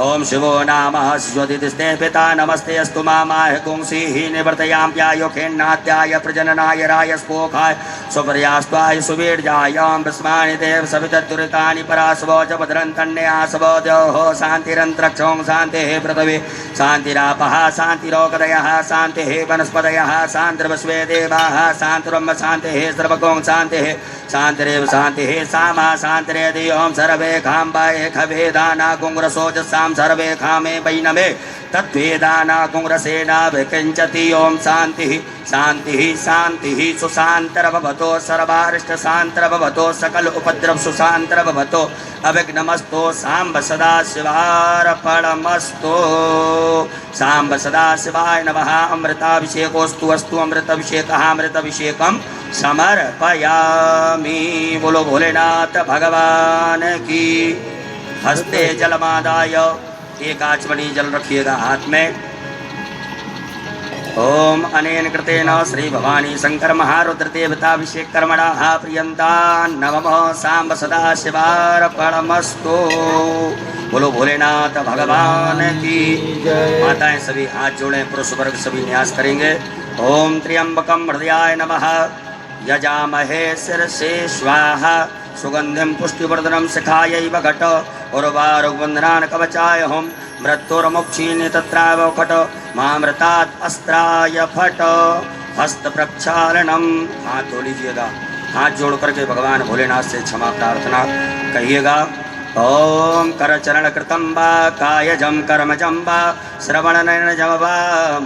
ॐ शिवो नाम शिवोदितिस्ते पिता नमस्ते अस्तु मामाय कुंसीः निवर्तयां व्यायोखेन्नात्याय प्रजननाय राय स्पोखाय सुपर्यास्त्वाय सुवीर्यायां विस्मानि देव सवितद्दुरितानि परासवो च भद्रन्तन्यासवो द्योः शान्तिरन्तरिक्षों शान्तिः पृथिवी शान्तिरापः शान्तिरोगदयः शान्तिः वनस्पतयः शान्तिर्विश्वे देवाः शान्तिर्ब्रह्म शान्तिः सर्वगों शान्तिः शान्तिरेव शान्तिः सामा शान्तिरेति ओं सर्वे खाम्बाये खवेदाना कुङ्ग्रसोजसां सर्वे खामे वैनमे तद्वेदाना कुङ्ग्रसेना विकिञ्चति ओं शान्तिः शान्तिः शान्तिः सुशान्तर्भवतो सर्वारिष्टशान्तर्भवतो सकल उपद्रव सुशान्तर्भवतो अविघ्नमस्तो साम्ब सदा शिवार्पणमस्तु साम्ब सदा शिवाय नमः अमृताभिषेकोस्तु अस्तु अमृताभिषेकः अमृताभिषेकं समर्पयामि बोलो भोलेनाथ भगवान की हस्ते जलमादाय एक आचमनी जल रखिएगा हाथ में ओम अनेन कृतेन श्री भवानी शंकर महारुद्र देवताभिषेक कर्मणः प्रियंता नमः सांब सदा शिवार्पणमस्तु बोलो भोलेनाथ भगवान की माताएं सभी हाथ जोड़ें पुरुष वर्ग सभी न्यास करेंगे ओम त्र्यंबकम हृदयाय नमः यजामहे शिरसे स्वाहा सुगंधिं पुष्टिवर्धनं शिखायैव घट उर्वारुवन्दनान् कवचाय होम मृत्युर्मुक्षीनि तत्राव कट मामृतात् अस्त्राय फट हस्त प्रक्षालनम हाथ धो लीजिएगा हाथ जोड़ करके भगवान भोलेनाथ से क्षमा प्रार्थना कहिएगा ओम करचरण कृतं वा कायजं कर्मजं वा श्रवणनयनजं वा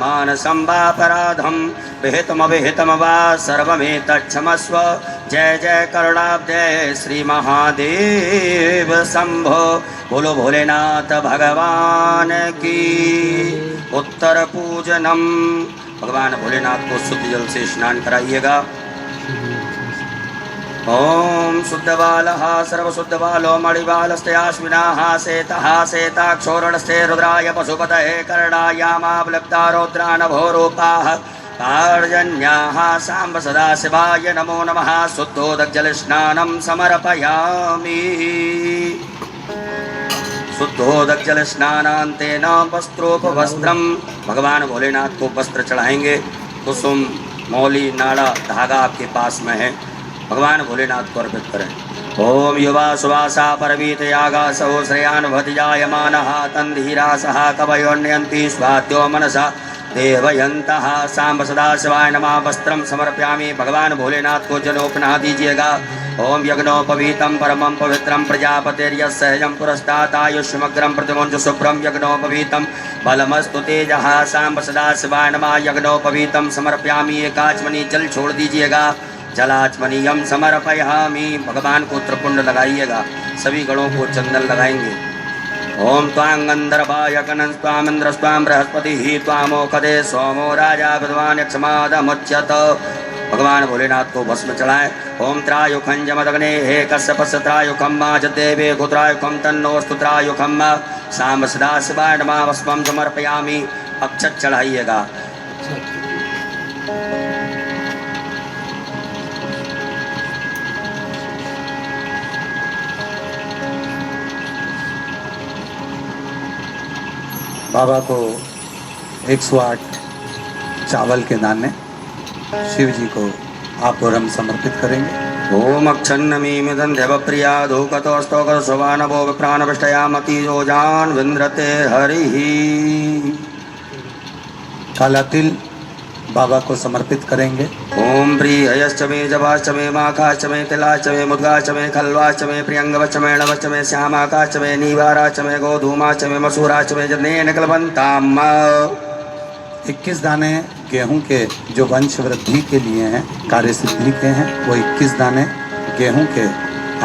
मानसं वा अपराधं विहितमविहितं वा सर्वमेतत्क्षमस्व जय जय करुणाब्धे श्री महादेव शंभो बोलो भोलेनाथ भगवान की उत्तर पूजनम भगवान भोलेनाथ को शुद्ध जल से स्नान कराइएगा ओम शुद्धबालः सर्वशुद्धबालो मणिबालस्तेऽश्विनाः शेतः शेताक्षोरणस्ते रुद्राय पशुपतये कर्णायामावलिप्ता रौद्रानभोरूपाः पार्जन्याः सांब सदा शिवाय नमो नमः शुद्धोदकजलस्नानं समर्पयामि शुद्धोदकजलस्नानान्तेन वस्त्रोपवस्त्रं भगवान भोलेनाथ को वस्त्र चढ़ाएंगे कुसुम मौली नाड़ा धागा आपके पास में है भगवान भोलेनाथ को अर्पित करें ओम युवा सुवासा परवीत यागासो श्रेयानुभतिजायमानः तन्धीरासः कवयोन्यन्ति स्वाद्यो मनसा देवयन्तः सांब सदा शिवाय नमः वस्त्रं समर्पयामि भगवान भोलेनाथ को जलोपना दीजिएगा ओम यज्ञोपवीतं परमं पवित्रं प्रजापतिर्यस्सहजं पुरस्तात् आयुष्मग्रं प्रतिमुञ्च शुभ्रं यज्ञोपवीतं बलमस्तु तेजः सांब सदा शिवाय नमः यज्ञोपवीतं समर्पयामि एकाचमनी जल छोड़ दीजिएगा जलाचमनीयम समर्पयामि भगवान को त्रिपुंड लगाइएगा सभी गणों को चंदन लगाएंगे ओम त्वांगंधर्वाय गणं स्वामिंद्र स्वाम बृहस्पतिः त्वामोखदे सोमो राजा विद्वान यक्षमादमुच्यत। भगवान भोलेनाथ को भस्म चढ़ाए। ओम त्रायुखं जमदग्ने हे कश्यपस्य त्रायुखं माजदेवे गोत्रायुखं तन्नोस्तु त्रायुखं सांब सदा शिवाय नमः। भस्मं समर्पयामि। अक्षत चढ़ाइएगा। बाबा को 108 चावल के दाने शिव जी को आप और हम समर्पित करेंगे। ओम अक्षन्नमीमिदं देवप्रिया धूकतोस्तोकर सुवानभो विप्राणविष्टयामति योजान विन्द्रते हरिः। काला तिल बाबा को समर्पित करेंगे। ओम प्रियश्च मे जवाश्च मे माकाश्च मे तिलाश्च मे मुद्गाश्च मे खल्वाश्च मे प्रियंगवश्च मे नवश्च मे श्यामाकाश्च मे नीवाराश्च मे गोधूमाश्च मे मसूराश्च मे जनेन कलवन्ताम्। 21 दाने गेहूं के जो वंश वृद्धि के लिए हैं, कार्य सिद्धि के हैं, वो 21 दाने गेहूं के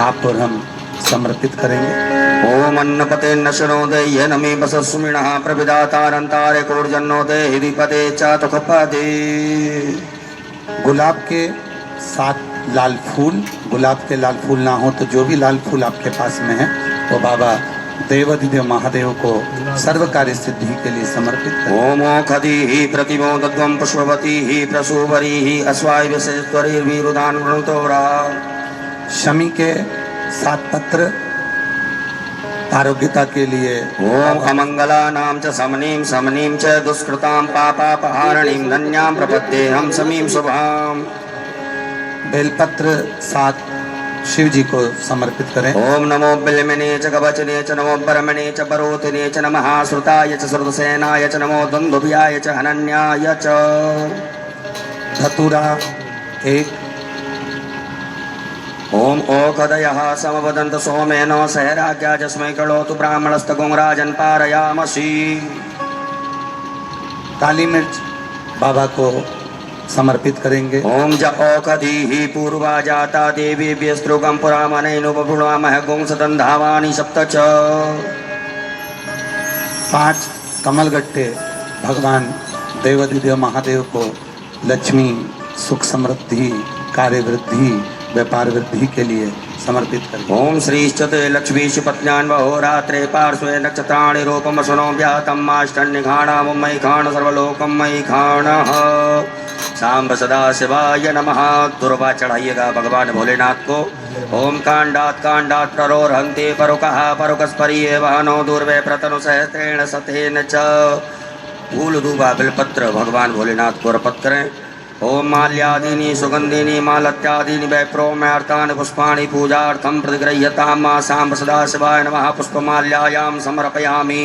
आप और हम समर्पित करेंगे। ओम अन्नपते नशनो देय नमे बसस्मिणः प्रविदातारंतारे कोर्जन्नो दे हृदिपते चातुखपदे। गुलाब के 7 लाल फूल, गुलाब के लाल फूल ना हो तो जो भी लाल फूल आपके पास में है वो बाबा देवाधिदेव महादेव को सर्व कार्य सिद्धि के लिए समर्पित करें। ओमोखदी प्रतिमोदध्वं पुष्पवती प्रसूवरी अस्वाय विशेश्वरी वीरुदान वृणुतोरा। शमी के 7 पत्र आरोग्यता के लिए। ओम अमंगलानां च समनीं समनीं च दुष्कृतां पापापहारणीं धन्यां प्रपद्येऽहं समीं शुभाम्। बेलपत्र 7 शिव जी को समर्पित करें। ओम नमो बिल्मने च कवचने च नमो बरमणे च परोतिने च नमः श्रुताय च श्रुतसेनाय च नमो दुन्दुभ्याय च हनन्याय च। धतूरा 1। ओम ओखदयः समवदन्त सोमेन सहराज्ञा जस्मै करोतु ब्राह्मणस्तगुं राजन् पारयामसि। काली मिर्च बाबा को समर्पित करेंगे। ओम ज औषधि पूर्वा जाता देवी व्यस्त्रुगम पुरामनैनुपपुणामह गुंसदन्धावानि सप्त च। 5 कमलगट्टे भगवान देवाधिदेव महादेव को लक्ष्मी, सुख समृद्धि, कार्य वृद्धि, व्यापार वृद्धि के लिए समर्पित करें। ओम श्रीश्चते लक्ष्मीषु पत्न्यान् वहोरात्रे पार्श्वे नक्षत्राणि रूपमसुनो व्यातं माष्टन्निघाणा मुम्मयि खाण सर्वलोकं मयि खाणः। सांब सदा शिवाय नमः। दुर्वा चढ़ाइएगा भगवान भोलेनाथ को। ओम कांडात प्ररोहन्ते परुकः परुकस्परिये वहनो दूर्वे प्रतनु सहस्रेण सतेन च। फूल दूबा बिलपत्र भगवान भोलेनाथ को अर्पित करें। ओम माल्यादीनि सुगंधिनी मालत्यादीनि वैप्रोम्यार्थानि पुष्पाणि पूजार्थं प्रतिगृह्यतां। सांब सदा शिवाय नमः। पुष्पमाल्यायां समर्पयामि।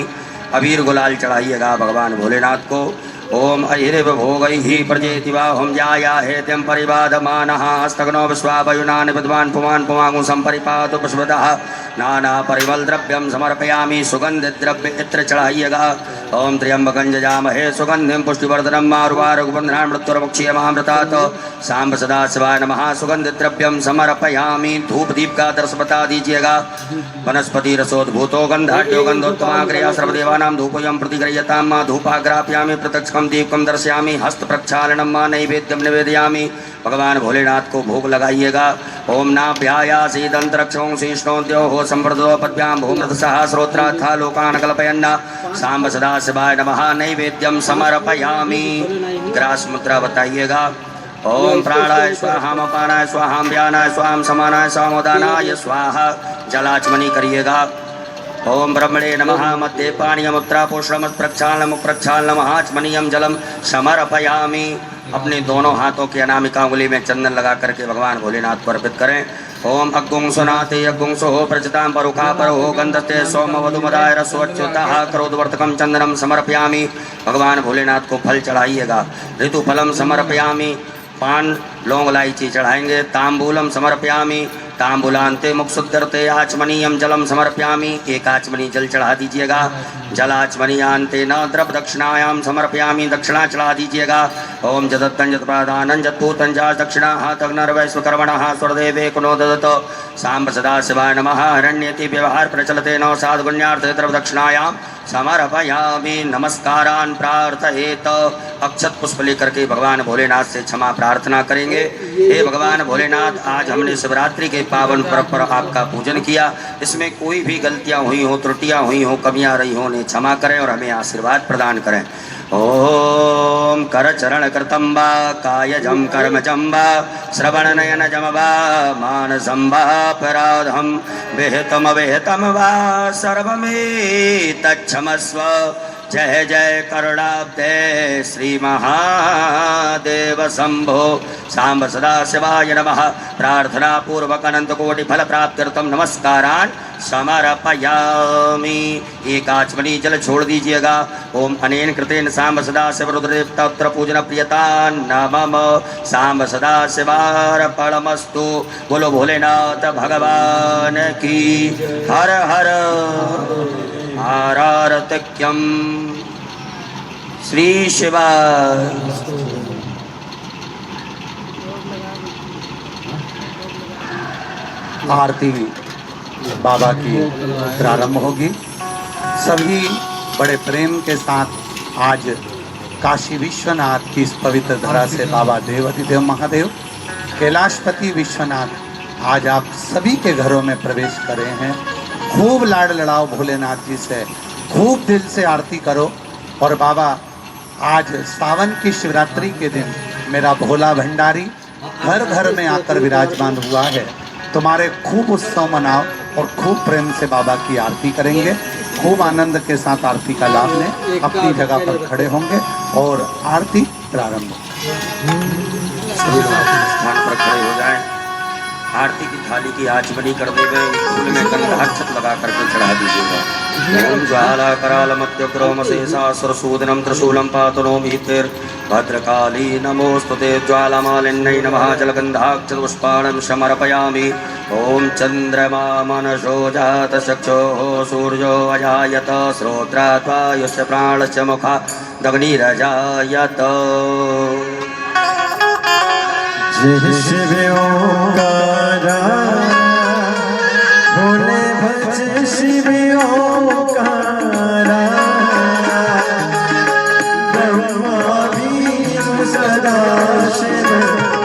अबीर गुलाल चढ़ाइएगा भगवान भोलेनाथ को। ओम अहिरिव भोगैः प्रजेति बाहुं जाया हेत्यं परिबाधमानः हस्तग्नो विश्वावयुनानि विद्वान् पुमान् पुमागुं सम्परिपातु पुष्पतः नाना परिमल द्रव्यं समर्पयामि। सुगंधित द्रव्य इत्र चढ़ाइएगा। ओम त्र्यंबकं जजामहे सुगंधिं पुष्टिवर्धनं मारुवारुगबन्धनान् मृत्युर्मुक्षीयमामृतात्। सांब सदा शिवाय नमः। सुगंधित द्रव्यं समर्पयामि। धूप दीप का दर्श बता दीजिएगा। वनस्पति रसोद्भूतो गंधाढ्यो गंधोत्तमाग्रया सर्वदेवानां धूपोऽयं प्रतिगृह्यतां। धूपाग्रापयामि प्रत्यक्षं दीपकं दर्शयामि। हस्त प्रक्षालनं मा नैवेद्यं निवेदयामि। भगवान भोलेनाथ को भोग लगाइएगा। ओम नाभ्यायासीदंतरक्षों शीष्णोद्योः संवर्धो पद्भ्यां भूमृतसः श्रोत्राथा लोकान् कल्पयन्न। सांब सदा शिवाय नमः। नैवेद्यं समर्पयामि। ग्रास मुद्रा बताइएगा। ओम प्राणाय स्वाहा अपानाय स्वाहा व्यानाय स्वाहा समानाय सामोदानाय स्वाहा। जलाचमनी करिएगा। ओम ब्रह्मणे नमः। मध्ये पानीयमुत्रा पोषणमत् प्रक्षालनम प्रक्षालनम आचमनीयम जलम समर्पयामि। अपने दोनों हाथों की अनामिका उंगली में चंदन लगा करके भगवान भोलेनाथ को अर्पित करें। ओम अग्गुं सुनाते अग्गुं सोहो प्रजतां परुखा परो गंधते सोम वधुमदाय रसोच्युतः करोद्वर्तकं चंदनम समर्पयामि। भगवान भोलेनाथ को फल चढ़ाइएगा। ऋतुफलम समर्पयामि। पान लौंग इलायची चढ़ाएंगे। तांबूलम समर्पयामि। तांबूलांते मुक्षुद्धर्ते आचमनीयम जलम समर्पयामि। एक आचमनी जल चढ़ा दीजिएगा। जलाचमनीयांते न द्रव दक्षिणायाम समर्पयामि। दक्षिणा चढ़ा दीजिएगा। ओम जदत्तं जत्पादानं जत्पूतं जा दक्षिणाः तग्नर्वैश्वकर्मणः स्वरदेवे कुनो ददत सांब सदा शिवाय नमः हरण्यति व्यवहार प्रचलते नौ साधुगुण्यार्थे दक्षिणायां समर्पयामि नमस्कारान् प्रार्थयेत अक्षत पुष्प लेकर के भगवान भोलेनाथ से क्षमा प्रार्थना करेंगे। हे भगवान भोलेनाथ, आज हमने शिवरात्रि के पावन पर्व पर आपका पूजन किया, इसमें कोई भी गलतियां हुई हो, त्रुटियां हुई हो, कमियां रही हो, उन्हें क्षमा करें और हमें आशीर्वाद प्रदान करें। ओम कर चरण कृतंबा कायजम कर्मजम वा श्रवण नयन जम वा मानसं वा पराधम विहितम विहितम वा सर्वमेतच्छमस्व। जय जय करुणाब्धे श्री महादेव शंभो सांब सदा शिवाय नमः। प्रार्थना पूर्वक अनंत कोटि फल प्राप्त्यर्थम नमस्कारान् समर्पयामि। एक आचमनी जल छोड़ दीजिएगा। ओम अनेन कृतेन सांब सदा शिव रुद्रदेव तत्र पूजन प्रियता नमः। सांब सदा शिवार्पणमस्तु। बोलो भोलेनाथ भगवान की। हर हर आरारतक्यम श्री शिवाय। आरती बाबा की प्रारंभ होगी। सभी बड़े प्रेम के साथ आज काशी विश्वनाथ की इस पवित्र धरा से बाबा देवाधिदेव महादेव कैलाशपति विश्वनाथ आज आप सभी के घरों में प्रवेश करे हैं। खूब लाड लड़ाओ भोलेनाथ जी से, खूब दिल से आरती करो। और बाबा, आज सावन की शिवरात्रि के दिन मेरा भोला भंडारी घर घर में आकर विराजमान हुआ है। तुम्हारे खूब उत्सव मनाओ और खूब प्रेम से बाबा की आरती करेंगे। खूब आनंद के साथ आरती का लाभ लें। अपनी जगह पर खड़े होंगे और आरती प्रारंभ। सभी लोग अपने स्थान पर खड़े हो जाएं। आरती की थाली की आचमनी करते हुए फूल में गंधाक्षत लगा करके चढ़ा दीजिएगा। ओम ज्वाला कराल मध्य क्रोम शेषासुरसूदनम त्रिशूलम पातनो भीतिर भद्रकाली नमोस्तुते ज्वालामालिन्यै नमः। जलगंधाक्षत पुष्पाणं समर्पयामि। ओम चंद्रमा मनसो जात चक्षुः सूर्यो अजायत श्रोत्रात्वायुष्य प्राणस्य मुखा दग्निरजायत। जय शिव ओंकारा भोले भज शिव ओंकारा ब्रह्मा विष्णु सदा शिव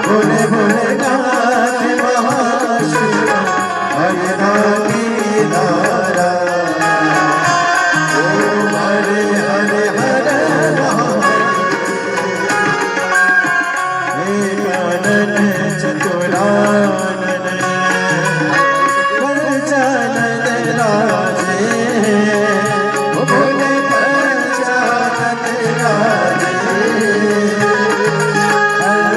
भोले भोलेनाथ महाशिव हरिनाथी धारा। ओम हरे हरे हरे चतुरानन परचानन राजे भोले परचानन राजे। हर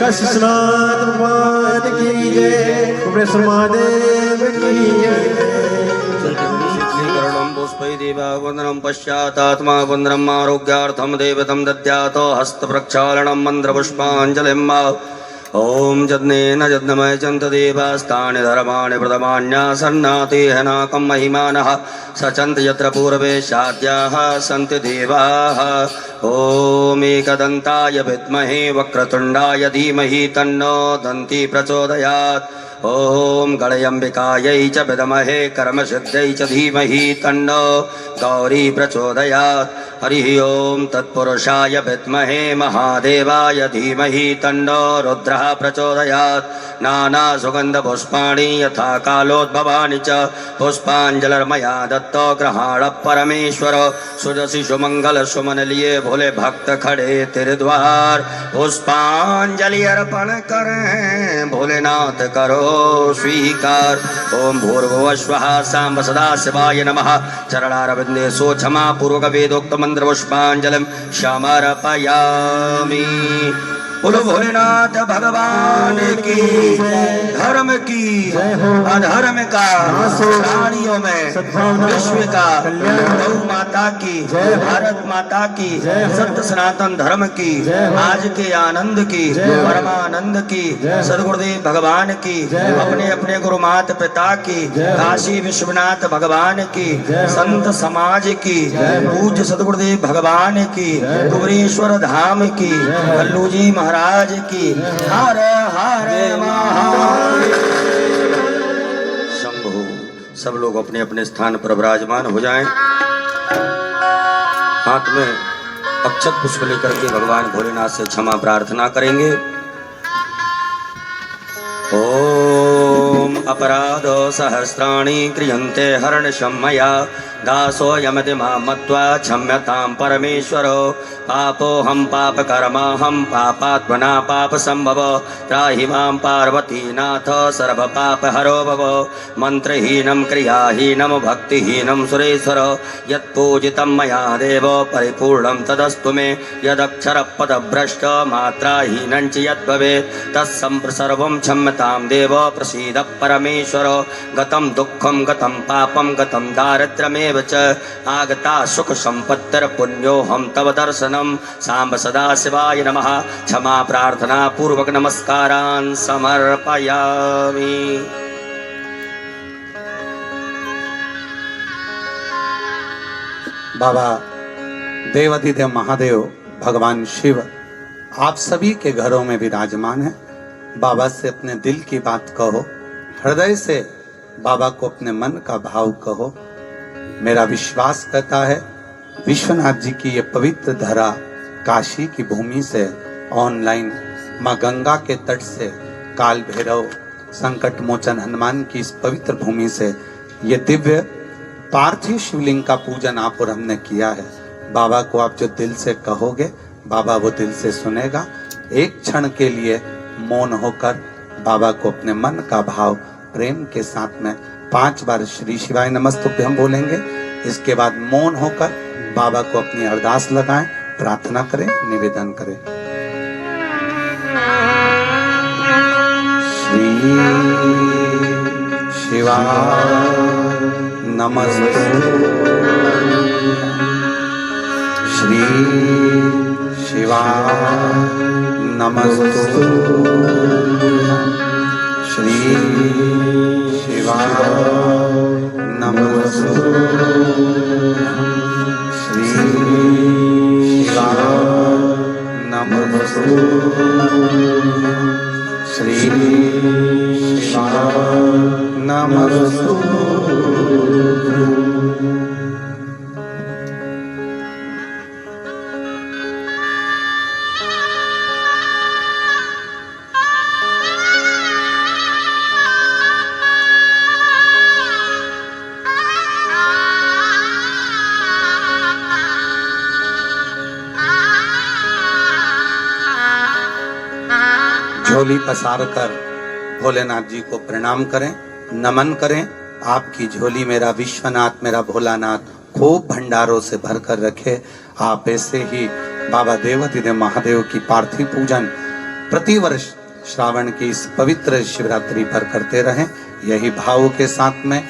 कृष्णात भगवान की जय, कृष्ण महादेव की जय। करणं पुष्पै देवावन्दनं पश्चातात्मा वन्दनम् आरोग्यार्थं देवतं दद्यात् हस्तप्रक्षालनं मन्त्रपुष्पाञ्जलिं ॐ यज्ञेन यज्ञमय चन्त देवास्तानि धर्माणि प्रथमान्यासन्नाति हनाकं महिमानः सचन्त यत्र पूर्वे शाद्याः सन्ति देवाः ॐ एकदन्ताय विद्महे वक्रतुण्डाय धीमहि तन्नो दन्ती प्रचोदयात् ॐ गणयम्बिकायै च विद्महे कर्मसिद्ध्यै च धीमहि तन्नो गौरी प्रचोदयात् हरिः ॐ तत्पुरुषाय विद्महे महादेवाय धीमहि तन्नो रुद्रः प्रचोदयात् नानासुगन्धपुष्पाणि यथा कालोद्भवानि च पुष्पाञ्जलिर्मया दत्तो ग्रहाण परमेश्वर सुजसि सुमंगल सुमन लिए भोले भक्त खड़े तेरे द्वार पुष्पांजलि अर्पण करें भोलेनाथ करो स्वीकार ओम भूर्भुवः स्वः सांब सदा शिवाय नमः चरणारविंदे सो क्षमा पूर्वक वेदोक्त मंत्र पुष्पांजलिं समर्पयामि। बोलो भोलेनाथ भगवान की धर्म की अधर्म का प्राणियों में विश्व का गौ माता की भारत माता की सत्य सनातन धर्म की आज के आनंद की परमानंद की सदगुरुदेव भगवान की अपने अपने गुरु माता पिता की काशी विश्वनाथ भगवान की संत समाज की पूज्य सदगुरुदेव भगवान की कुबरेश्वर धाम की कल्लू जी महाराज की हर हर महादेव। शंभु। सब लोग अपने अपने स्थान पर विराजमान हो जाएं। हाथ में अक्षत पुष्प लेकर के भगवान भोलेनाथ से क्षमा प्रार्थना करेंगे। ओम अपराधो सहस्राणि क्रियन्ते हरणशं मया दासोऽयमिति मां मत्वा क्षम्यतां परमेश्वरो पापोऽहं पापकर्माहं पापात्मना पापसम्भव त्राहि मां पार्वतीनाथ सर्वपापहरो भव मन्त्रहीनं क्रियाहीनं भक्तिहीनं सुरेश्वर यत्पूजितं मया देव परिपूर्णं तदस्तु मे यदक्षरपदभ्रष्ट मात्राहीनं च यद्भवेत् तत्सर्वं क्षम्यतां देव प्रसीद परमेश्वर गतं दुःखं गतं पापं गतं दारिद्र्यमेव च आगता सुख संपत्तिर्पुण्योऽहं तव दर्शनं सांब सदा शिवाय नमः क्षमा प्रार्थना पूर्वक नमस्कारान् समर्पयामि। बाबा देवाधिदेव महादेव भगवान शिव आप सभी के घरों में विराजमान है। बाबा से अपने दिल की बात कहो, हृदय से बाबा को अपने मन का भाव कहो। मेरा विश्वास करता है विश्वनाथ जी की ये पवित्र धरा काशी की भूमि से ऑनलाइन माँ गंगा के तट से काल भैरव संकट मोचन हनुमान की इस पवित्र भूमि से ये दिव्य पार्थिव शिवलिंग का पूजन आप और हमने किया है। बाबा को आप जो दिल से कहोगे बाबा वो दिल से सुनेगा। एक क्षण के लिए मौन होकर बाबा को अपने मन का भाव प्रेम के साथ में 5 बार श्री शिवाय नमस्तुभ्यं हम बोलेंगे। इसके बाद मौन होकर बाबा को अपनी अरदास लगाएं, प्रार्थना करें, निवेदन करें। श्री शिवाय नमस्तुभ्यं श्री शिवाय नमस्तुभ्यं श्री शिवाय नमस्तुभ्यं श्री नमस्तु श्री शिवाय नमस्तु। झोली पसार कर भोलेनाथ जी को प्रणाम करें, नमन करें। आपकी झोली मेरा विश्वनाथ, मेरा भोलानाथ खूब भंडारों से भर कर रखे। आप ऐसे ही बाबा देवाधिदेव महादेव की पार्थिव पूजन प्रतिवर्ष श्रावण की इस पवित्र शिवरात्रि पर करते रहें। यही भाव के साथ में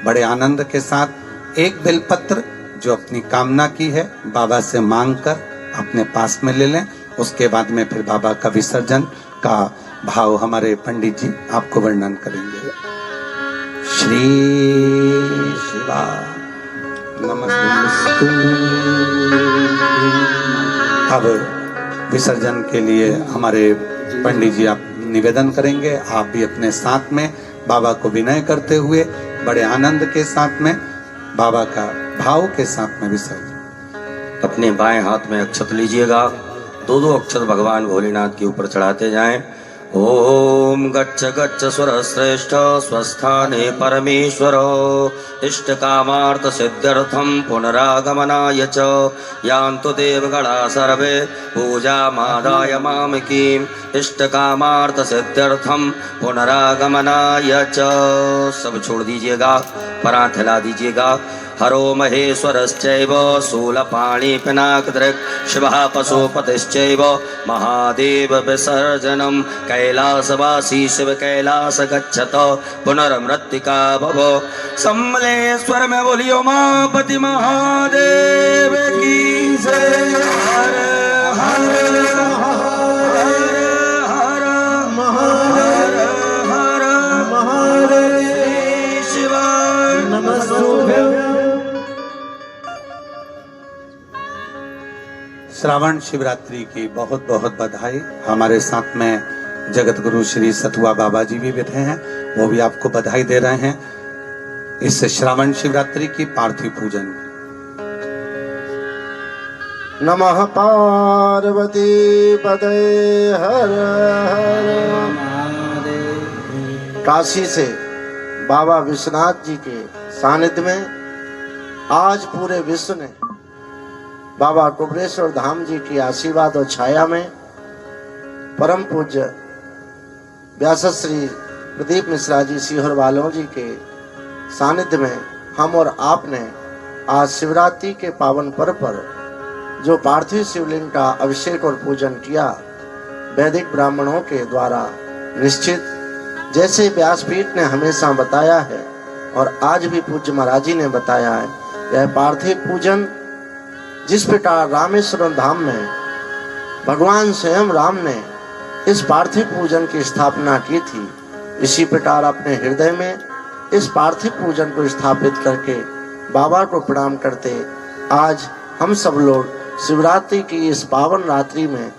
बड़े आनंद के साथ एक बेलपत्र जो अपनी कामना की है बाबा से मांग कर अपने पास में ले लें। उसके बाद में फिर बाबा का विसर्जन का भाव हमारे पंडित जी आपको वर्णन करेंगे। श्री शिवा नमस्तु। अब विसर्जन के लिए हमारे पंडित जी आप निवेदन करेंगे। आप भी अपने साथ में बाबा को विनय करते हुए बड़े आनंद के साथ में बाबा का भाव के साथ में विसर्जन। अपने बाएं हाथ में अक्षत लीजिएगा, दो अक्षत भगवान भोलेनाथ के ऊपर चढ़ाते जाएं। ओम गच्छ गच्छ सुर श्रेष्ठ स्वस्थाने परमेश्वरो इष्ट कामार्थ सिद्ध्यर्थम पुनरागमनाय च यान्तु देवगणा सर्वे पूजा मादाय मामकीम इष्ट कामार्थ सिद्ध्यर्थम पुनरागमनाय च। सब छोड़ दीजिएगा, परांठ हिला दीजिएगा। हरो महेश्वरश्चैव शूलपाणि पिनाकदृक् शिवः पशुपतिश्चैव महादेव विसर्जनं कैलासवासी शिव कैलास गच्छत पुनर्मृत्तिका भव। सम्मलेश्वर में बोलियो उमापति महादेव की जय। हर हर हर हर महादेव हर महादेव शिवाय नमस्तुभ्यं। श्रावण शिवरात्रि की बहुत बहुत बधाई। हमारे साथ में जगत गुरु श्री सतुआ बाबा जी भी बैठे हैं, वो भी आपको बधाई दे रहे हैं इस श्रावण शिवरात्रि की पार्थिव पूजन। नमः पार्वती पते हर हर महादेव। काशी से बाबा विश्वनाथ जी के सानिध्य में आज पूरे विश्व ने बाबा कुबरेश्वर धाम जी की आशीर्वाद और छाया में परम पूज्य व्यासश्री प्रदीप मिश्रा जी सीहोर वालों जी के सानिध्य में हम और आपने आज शिवरात्रि के पावन पर्व पर जो पार्थिव शिवलिंग का अभिषेक और पूजन किया, वैदिक ब्राह्मणों के द्वारा निश्चित, जैसे व्यासपीठ ने हमेशा बताया है और आज भी पूज्य महाराज जी ने बताया है, यह पार्थिव पूजन जिस प्रकार रामेश्वरम धाम में भगवान स्वयं राम ने इस पार्थिव पूजन की स्थापना की थी, इसी प्रकार अपने हृदय में इस पार्थिव पूजन को स्थापित करके बाबा को प्रणाम करते आज हम सब लोग शिवरात्रि की इस पावन रात्रि में